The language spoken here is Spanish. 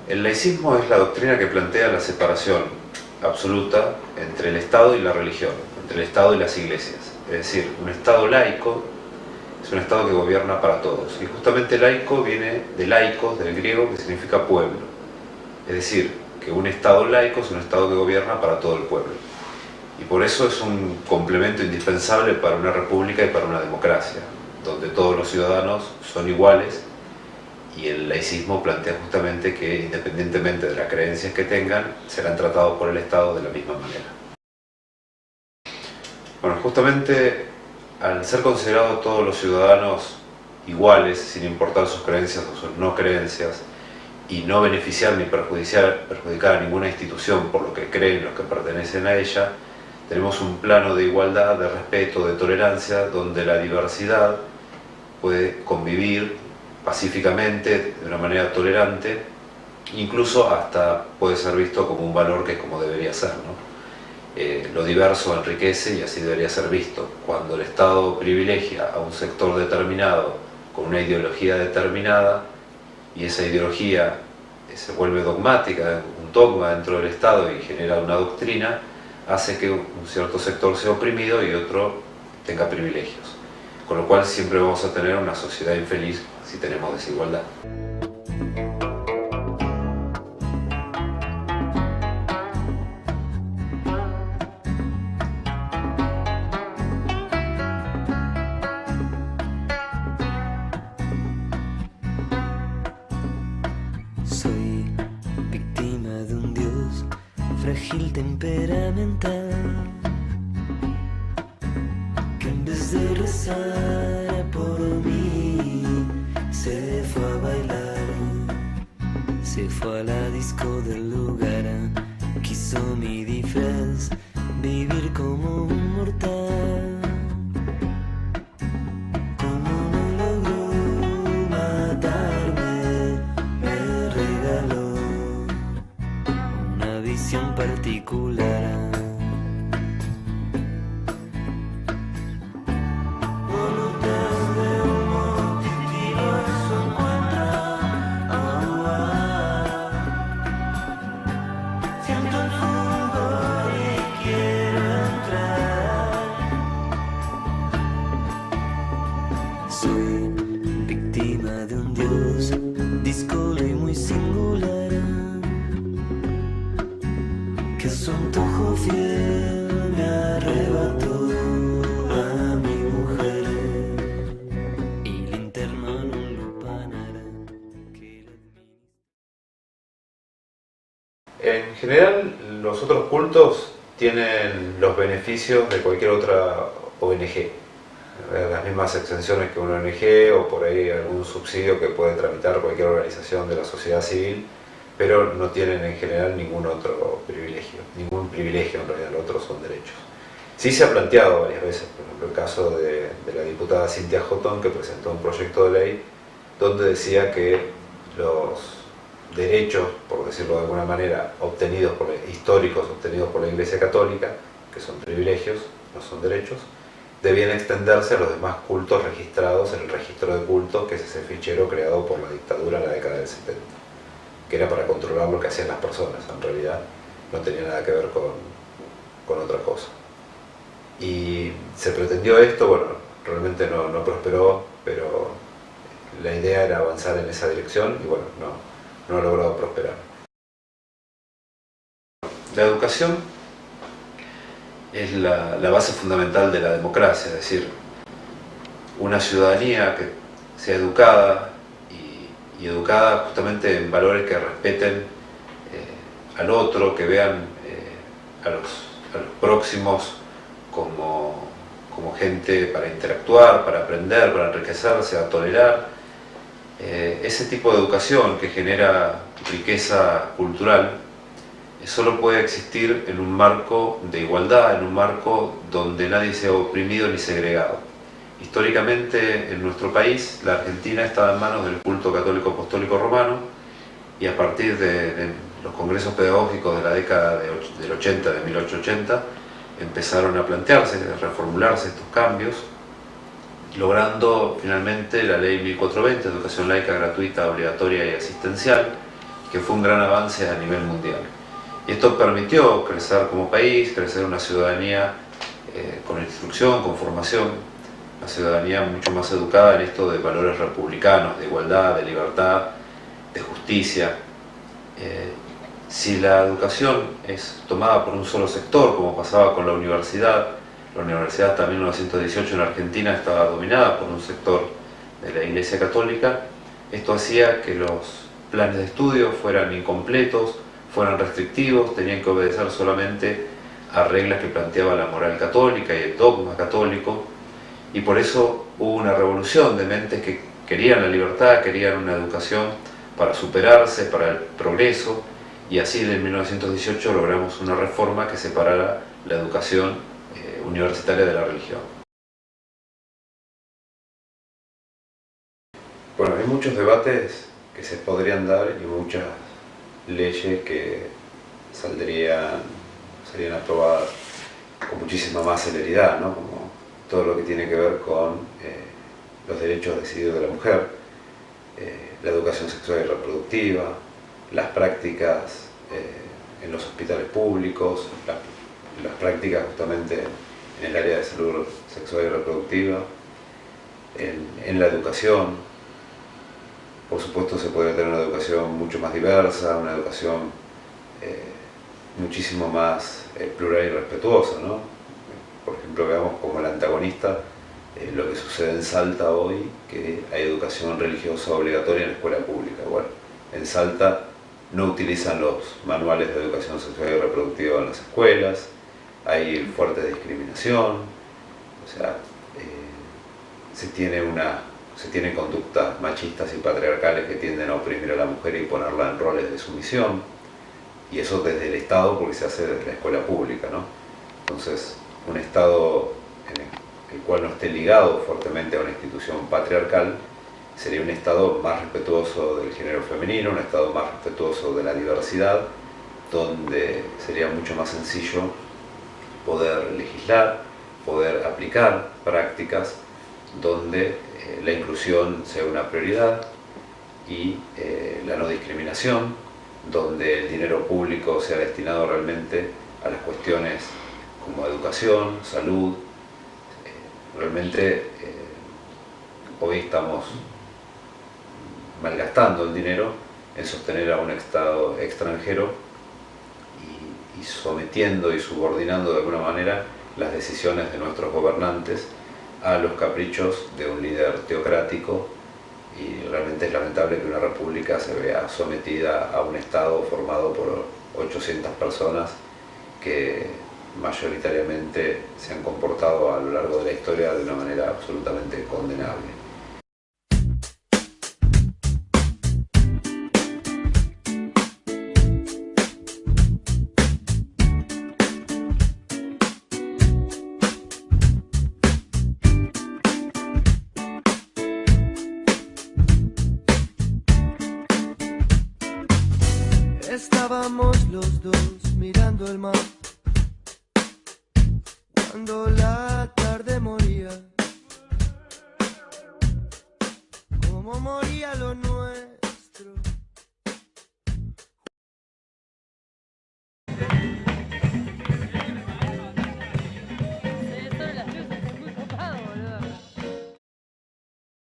El laicismo es la doctrina que plantea la separación absoluta entre el Estado y la religión, entre el Estado y las iglesias. Es decir, un Estado laico es un Estado que gobierna para todos. Y justamente laico viene de laicos, del griego, que significa pueblo. Es decir, que un Estado laico es un Estado que gobierna para todo el pueblo. Y por eso es un complemento indispensable para una república y para una democracia, donde todos los ciudadanos son iguales. Y el laicismo plantea justamente que, independientemente de las creencias que tengan, serán tratados por el Estado de la misma manera. Bueno, justamente al ser considerados todos los ciudadanos iguales, sin importar sus creencias o sus no creencias, y no beneficiar ni perjudicar a ninguna institución por lo que creen los que pertenecen a ella, tenemos un plano de igualdad, de respeto, de tolerancia, donde la diversidad puede convivir pacíficamente, de una manera tolerante, incluso hasta puede ser visto como un valor que es como debería ser, ¿no? Lo diverso enriquece y así debería ser visto. Cuando el Estado privilegia a un sector determinado con una ideología determinada y esa ideología se vuelve dogmática, un dogma dentro del Estado y genera una doctrina, hace que un cierto sector sea oprimido y otro tenga privilegios. Con lo cual siempre vamos a tener una sociedad infeliz si tenemos desigualdad. Soy víctima de un dios frágil temperamental, que en vez de rezar por mí se fue a bailar, se fue a la disco del lugar, quiso mi disfraz, vivir como un mortal. Como no logró matarme, me regaló una visión particular. Soy víctima de un dios díscolo y muy singular, que a su antojo fiel me arrebató a mi mujer y la internó en un lupanar que la En general, los otros cultos tienen los beneficios de cualquier otra ONG. Las mismas exenciones que una ONG o por ahí algún subsidio que puede tramitar cualquier organización de la sociedad civil, pero no tienen en general ningún otro privilegio, en realidad, los otros son derechos. Sí se ha planteado varias veces, por ejemplo el caso de la diputada Cynthia Jotón, que presentó un proyecto de ley donde decía que los derechos, por decirlo de alguna manera, históricos obtenidos por la Iglesia Católica, que son privilegios, no son derechos, debían extenderse a los demás cultos registrados en el registro de cultos, que es ese fichero creado por la dictadura en la década del 70, que era para controlar lo que hacían las personas, en realidad no tenía nada que ver con otra cosa. Y se pretendió esto, bueno, realmente no prosperó, pero la idea era avanzar en esa dirección y bueno, no ha logrado prosperar. La educación es la base fundamental de la democracia, es decir, una ciudadanía que sea educada y educada justamente en valores que respeten al otro, que vean a los próximos como gente para interactuar, para aprender, para enriquecerse, a tolerar. Ese tipo de educación que genera riqueza cultural solo puede existir en un marco de igualdad, en un marco donde nadie sea oprimido ni segregado. Históricamente en nuestro país, la Argentina estaba en manos del culto católico apostólico romano y a partir de los congresos pedagógicos de la década del 80, de 1880, empezaron a plantearse, a reformularse estos cambios, logrando finalmente la ley 1420, educación laica, gratuita, obligatoria y asistencial, que fue un gran avance a nivel mundial. Y esto permitió crecer como país, crecer una ciudadanía con instrucción, con formación, una ciudadanía mucho más educada en esto de valores republicanos, de igualdad, de libertad, de justicia. Si la educación es tomada por un solo sector, como pasaba con la universidad hasta 1918 en Argentina estaba dominada por un sector de la Iglesia Católica, esto hacía que los planes de estudio fueran incompletos, fueran restrictivos, tenían que obedecer solamente a reglas que planteaba la moral católica y el dogma católico, y por eso hubo una revolución de mentes que querían la libertad, querían una educación para superarse, para el progreso, y así en 1918 logramos una reforma que separara la educación universitaria de la religión. Bueno, hay muchos debates que se podrían dar y muchas leyes que serían aprobadas con muchísima más celeridad, ¿no? Como todo lo que tiene que ver con los derechos decididos de la mujer, la educación sexual y reproductiva, las prácticas en los hospitales públicos, las prácticas justamente en el área de salud sexual y reproductiva, en la educación. Por supuesto se puede tener una educación mucho más diversa, una educación muchísimo más plural y respetuosa, ¿no? Por ejemplo, veamos como el antagonista lo que sucede en Salta hoy, que hay educación religiosa obligatoria en la escuela pública. Bueno, en Salta no utilizan los manuales de educación sexual y reproductiva en las escuelas, hay fuerte discriminación, o sea, se tienen conductas machistas y patriarcales que tienden a oprimir a la mujer y ponerla en roles de sumisión, y eso desde el Estado, porque se hace desde la escuela pública, ¿no? Entonces, un Estado en el cual no esté ligado fuertemente a una institución patriarcal sería un Estado más respetuoso del género femenino, un Estado más respetuoso de la diversidad, donde sería mucho más sencillo poder legislar, poder aplicar prácticas donde la inclusión sea una prioridad y la no discriminación, donde el dinero público sea destinado realmente a las cuestiones como educación, salud. Realmente hoy estamos malgastando el dinero en sostener a un Estado extranjero y sometiendo y subordinando de alguna manera las decisiones de nuestros gobernantes a los caprichos de un líder teocrático, y realmente es lamentable que una república se vea sometida a un Estado formado por 800 personas que mayoritariamente se han comportado a lo largo de la historia de una manera absolutamente condenable. Estábamos los dos mirando el mar cuando la tarde moría, como moría lo nuestro.